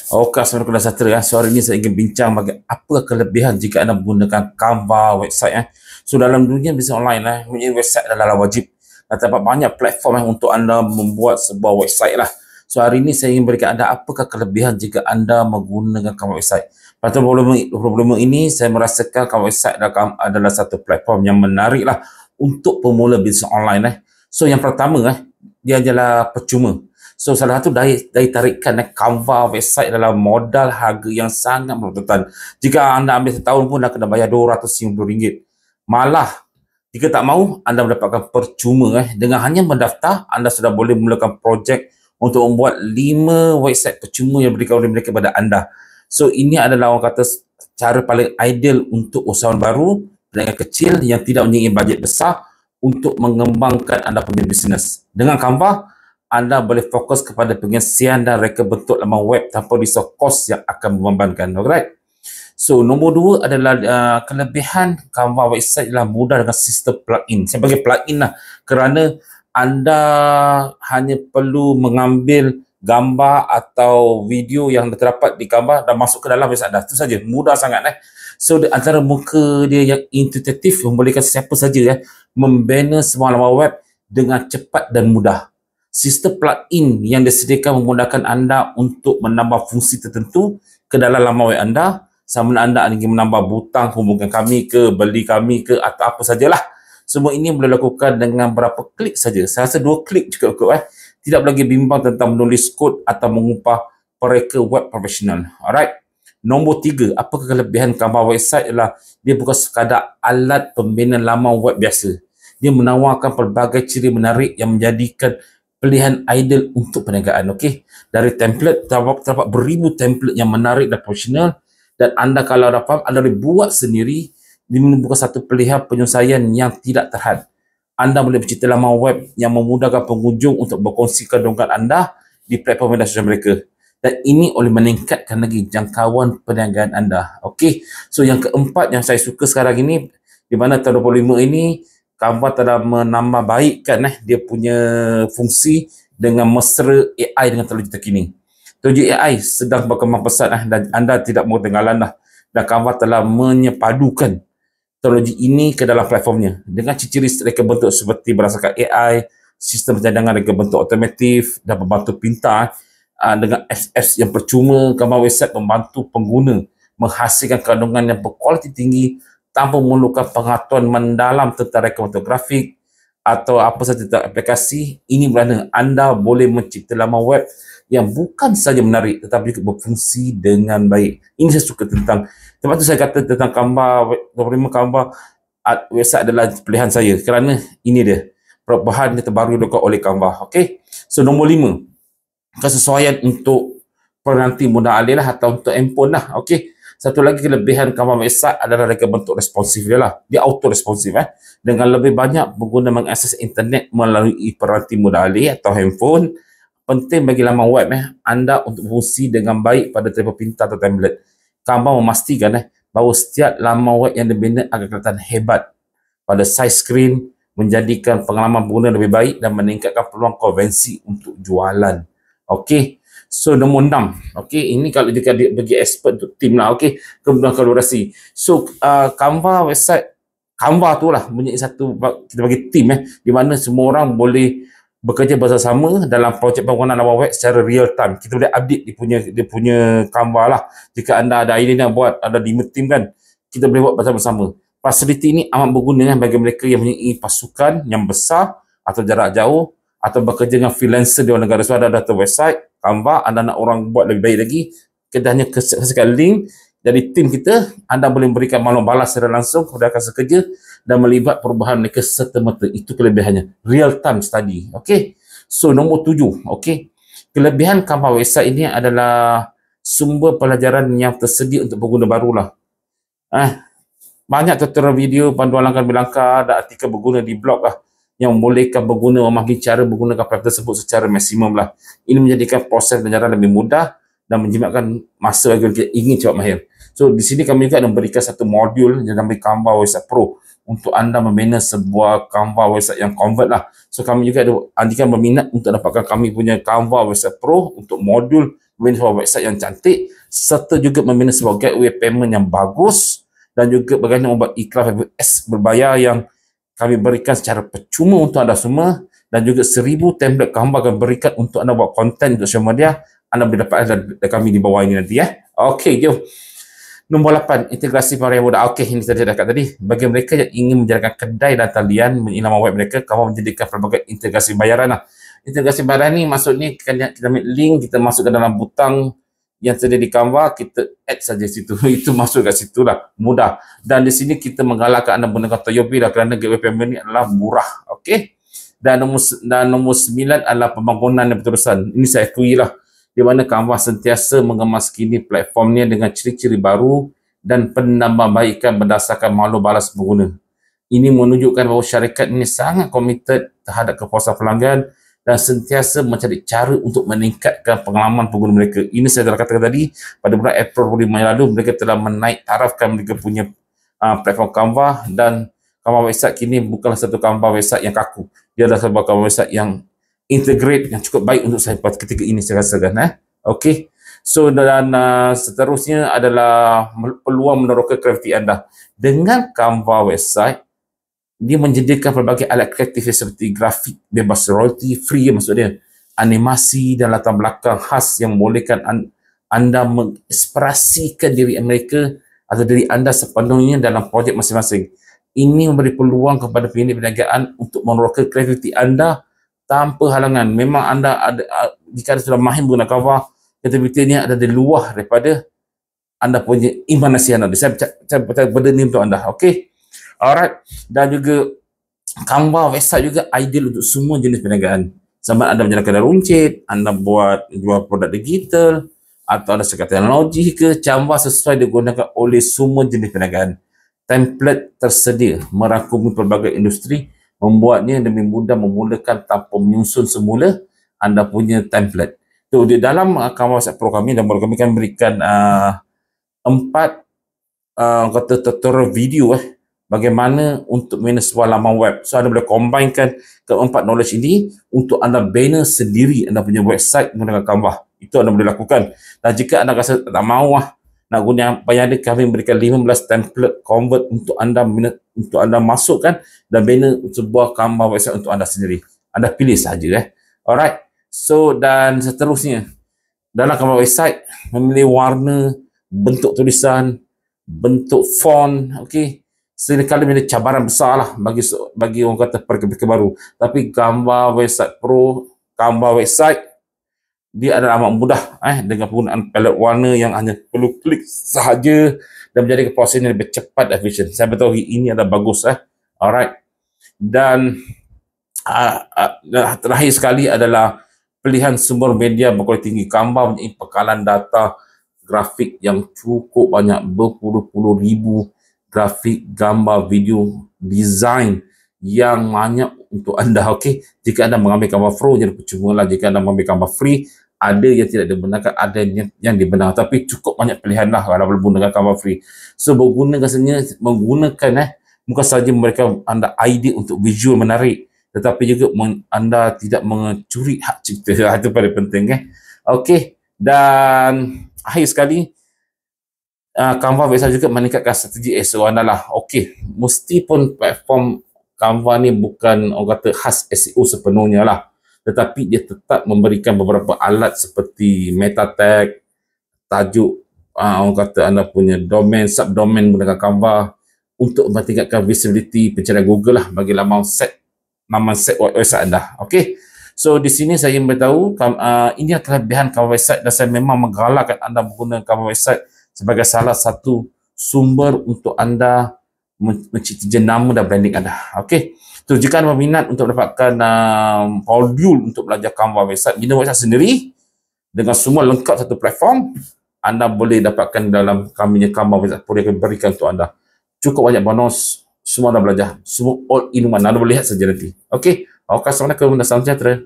Okey, Assalamualaikum dan sejahtera. So hari ini saya ingin bincang bagi apa kelebihan jika anda menggunakan Canva website. So dalam dunia bisnes online mempunyai website adalah wajib. Terdapat banyak platform untuk anda membuat sebuah website lah. So hari ini saya ingin berikan anda apakah kelebihan jika anda menggunakan Canva website. Pada problem ini saya merasakan Canva website adalah satu platform yang menarik lah untuk pemula bisnes online. So yang pertama dia adalah percuma. So salah satu daya tarikan Canva website adalah modal harga yang sangat bertutan. Jika anda ambil setahun pun dah kena bayar RM250. Malah jika tak mahu anda mendapatkan percuma dengan hanya mendaftar anda sudah boleh mulakan projek untuk membuat 5 website percuma yang diberikan oleh mereka kepada anda. So ini adalah orang kata cara paling ideal untuk usahawan baru dengan kecil yang tidak mempunyai bajet besar untuk mengembangkan anda punya bisnes. Dengan Canva anda boleh fokus kepada pengisian dan reka bentuk laman web tanpa risau kos yang akan membebankan. Alright. So, nombor 2 adalah kelebihan Canva website ialah mudah dengan sistem plugin. Saya bagi plugin lah kerana anda hanya perlu mengambil gambar atau video yang terdapat di Canva dan masuk ke dalam website anda. Itu saja. Mudah sangat. So, antara muka dia yang intuitif membolehkan siapa saja membina sebuah laman web dengan cepat dan mudah. Sistem plugin yang disediakan memudahkan anda untuk menambah fungsi tertentu ke dalam laman web anda. Sama ada anda ingin menambah butang hubungkan kami ke, beli kami ke atau apa sajalah. Semua ini boleh lakukan dengan berapa klik saja. Saya rasa 2 klik cukup. Tidak lagi bimbang tentang menulis kod atau mengupah pereka web profesional. Alright. Nombor 3, apakah kelebihan Canva website ialah dia bukan sekadar alat pembina laman web biasa. Dia menawarkan pelbagai ciri menarik yang menjadikan pilihan ideal untuk perniagaan. Okey, dari template terdapat beribu template yang menarik dan profesional dan anda kalau dapat anda boleh buat sendiri. Dia bukan satu pilihan penyelesaian yang tidak terhad. Anda boleh mencipta laman web yang memudahkan pengunjung untuk berkongsi kandungan anda di platform media sosial mereka. Dan ini oleh meningkatkan lagi jangkauan perniagaan anda. Okey, so yang keempat yang saya suka sekarang ini di mana tahun 25 ini Canva telah menambah baikkan dia punya fungsi dengan mesra AI dengan teknologi terkini. Teknologi AI sedang berkembang pesat dan anda tidak mahu ketinggalan Dan Canva telah menyepadukan teknologi ini ke dalam platformnya dengan ciri-ciri reka bentuk seperti berdasarkan AI, sistem pencadangan reka bentuk otomatif dan pembantu pintar dengan apps yang percuma. Canva website membantu pengguna menghasilkan kandungan yang berkualiti tinggi tanpa memerlukan pengetahuan mendalam tentang reka bentuk grafik atau apa sahaja tentang aplikasi. Ini bermakna anda boleh mencipta laman web yang bukan saja menarik tetapi juga berfungsi dengan baik. Ini saya suka tentang, sebab tu saya kata tentang Canva, Canva website adalah pilihan saya kerana ini dia perubahan yang terbaru dilakukan oleh Canva. Okey. So nombor 5, kesesuaian untuk penanti mudah alih atau untuk handphone Okey. Satu lagi kelebihan Canva website adalah reka bentuk responsif dia lah. Dia auto responsif Dengan lebih banyak pengguna mengakses internet melalui peranti mudah alih atau handphone, penting bagi laman web anda untuk berfungsi dengan baik pada telefon pintar atau tablet. Canva memastikan bahawa setiap laman web yang dibina akan kelihatan hebat pada saiz skrin, menjadikan pengalaman pengguna lebih baik dan meningkatkan peluang konversi untuk jualan. Okey. So nombor 6. Okey, ini kalau jika dia bagi expert untuk tim lah. Okey, kemudian kolaborasi. So Canva website, Canva tu lah mempunyai satu, kita bagi tim di mana semua orang boleh bekerja bersama dalam projek pembangunan laman web secara real time. Kita boleh update dia punya Canva lah. Jika anda ada idea nak buat, ada 5 tim kan, kita boleh buat bersama-sama. Fasiliti ini amat berguna bagi mereka yang mempunyai pasukan yang besar atau jarak jauh atau bekerja dengan freelancer di luar negara. So ada data website Canva, anda nak orang buat lebih baik lagi, kita hanya kasihkan link dari tim kita. Anda boleh memberikan maklumat balas secara langsung kepada rakan sekerja dan melibat perubahan mereka serta-merta. Itu kelebihannya, real time study. Okey. So nombor 7, okey, kelebihan Canva website ini adalah sumber pelajaran yang tersedia untuk pengguna barulah. Banyak tutorial video, panduan langkah-langkah dan artikel berguna di blog yang membolehkan pengguna memahami cara menggunakan platform tersebut secara maksimum lah. Ini menjadikan proses belajaran lebih mudah dan menjimatkan masa bagi kita ingin cepat mahir. So di sini kami juga memberikan satu modul yang namanya Canva Website Pro untuk anda membina sebuah Canva website yang convert lah. So kami juga ada andikan berminat untuk dapatkan kami punya Canva Website Pro untuk modul membina sebuah website yang cantik, serta juga membina sebuah gateway payment yang bagus, dan juga bagaimana membuat iklan AdWords berbayar yang kami berikan secara percuma untuk anda semua, dan juga 1000 template Canva kami berikan untuk anda buat konten untuk social media. Anda boleh dapatkan dari kami di bawah ini nanti ya. Okey, jom. Nombor 8, integrasi varian mudah. Okey, ini tadi dah kata tadi. Bagi mereka yang ingin menjadikan kedai dan talian nama web mereka, kamu menjadikan pelbagai integrasi bayaran lah. Integrasi bayaran ni maksudnya kita ambil link, kita masuk ke dalam butang yang tersedia di Canva, kita add saja situ. Itu masuk kat situ lah. Mudah. Dan di sini kita menggalakkan anda menggunakan Toyobi lah, kerana gateway payment ni adalah murah. Okey. Dan nombor 9 adalah pembangunan yang berterusan. Ini saya akui lah, di mana Canva sentiasa mengemaskini platformnya dengan ciri-ciri baru dan penambahbaikan berdasarkan maklum balas pengguna. Ini menunjukkan bahawa syarikat ini sangat komited terhadap kepuasan pelanggan dan sentiasa mencari cara untuk meningkatkan pengalaman pengguna mereka. Ini saya telah katakan tadi, pada bulan April 5 yang lalu, mereka telah menaik tarafkan mereka punya platform Canva, dan Canva website kini bukanlah satu Canva website yang kaku. Dia adalah sebuah Canva website yang integrate, yang cukup baik untuk saya ketika ini saya rasakan. Okey. So, dan seterusnya adalah peluang meneroka kreativiti anda. Dengan Canva website, dia menyediakan pelbagai alat kreatif seperti grafik bebas royalty free, maksudnya animasi dan latar belakang khas yang membolehkan anda mengekspresikan diri mereka atau diri anda sepenuhnya dalam projek masing-masing. Ini memberi peluang kepada pemilik perniagaan untuk meneroka kreativiti anda tanpa halangan. Memang anda ada, jika anda sudah mahir menggunakan Canva, kreativitinya ada di luar daripada anda punya imanasi anda. Saya benda ni untuk anda. Okey. Alright. Dan juga Canva website juga ideal untuk semua jenis perniagaan. Sama anda menjalankan kedai runcit, anda jual produk digital, atau anda sekat teknologi ke, Canva sesuai digunakan oleh semua jenis perniagaan. Template tersedia merangkumi pelbagai industri, membuatnya lebih mudah memulakan tanpa menyusun semula anda punya template. So, di dalam Canva website pro kami, dan kami kan berikan 4 kata tutorial video bagaimana untuk manage sebuah laman web. So, anda boleh combinekan keempat knowledge ini untuk anda bina sendiri anda punya website menggunakan Canva. Itu anda boleh lakukan. Dan jika anda rasa tak mahu nak guna apa yang ada, kami berikan 15 template convert untuk anda masukkan dan bina sebuah Canva website untuk anda sendiri. Anda pilih saja. Alright. So, dan seterusnya, dalam Canva website memilih warna, bentuk tulisan, bentuk font. Okey. Seringkali menjadi cabaran besar lah bagi orang kata perkembangan baru. Tapi Canva website pro, Canva website, dia adalah amat mudah dengan penggunaan palet warna yang hanya perlu klik sahaja dan menjadikan proses yang lebih cepat dan efisien. Saya betul ini adalah bagus. Alright. Dan terakhir sekali adalah pilihan sumber media berkualiti tinggi. Canva mempunyai bekalan data grafik yang cukup banyak, berpuluh-puluh ribu grafik, gambar, video, design yang banyak untuk anda. Okey, jika anda mengambil Canva Pro, jadi percuma lah. Jika anda mengambil Canva Free, ada yang tidak dibenarkan, ada yang dibenarkan, tapi cukup banyak pilihan lah kalau menggunakan Canva Free. So, menggunakan bukan sahaja memberikan anda idea untuk visual menarik, tetapi juga anda tidak mencuri hak cipta. Itu paling penting. Okey, dan akhir sekali, Canva biasa juga meningkatkan strategi SEO anda lah. Okey, mesti pun platform Canva ni bukan orang kata khas SEO sepenuhnya lah, tetapi dia tetap memberikan beberapa alat seperti meta tag, tajuk, orang kata anda punya domain, subdomain menggunakan Canva untuk meningkatkan visibility pencarian Google lah bagi laman set website anda. Okey, so di sini saya memberitahu ini adalah kelebihan Canva website, dan saya memang menggalakkan anda menggunakan Canva website sebagai salah satu sumber untuk anda mencipta jenama dan branding anda. Okey. So, jika anda berminat untuk mendapatkan modul untuk belajar Canva website, bina website sendiri dengan semua lengkap satu platform, anda boleh dapatkan dalam kami Canva website Pro yang berikan untuk anda. Cukup banyak bonus, semua anda belajar, semua all in one. Anda boleh lihat saja nanti. Okey. Assalamualaikum dan salam sejahtera.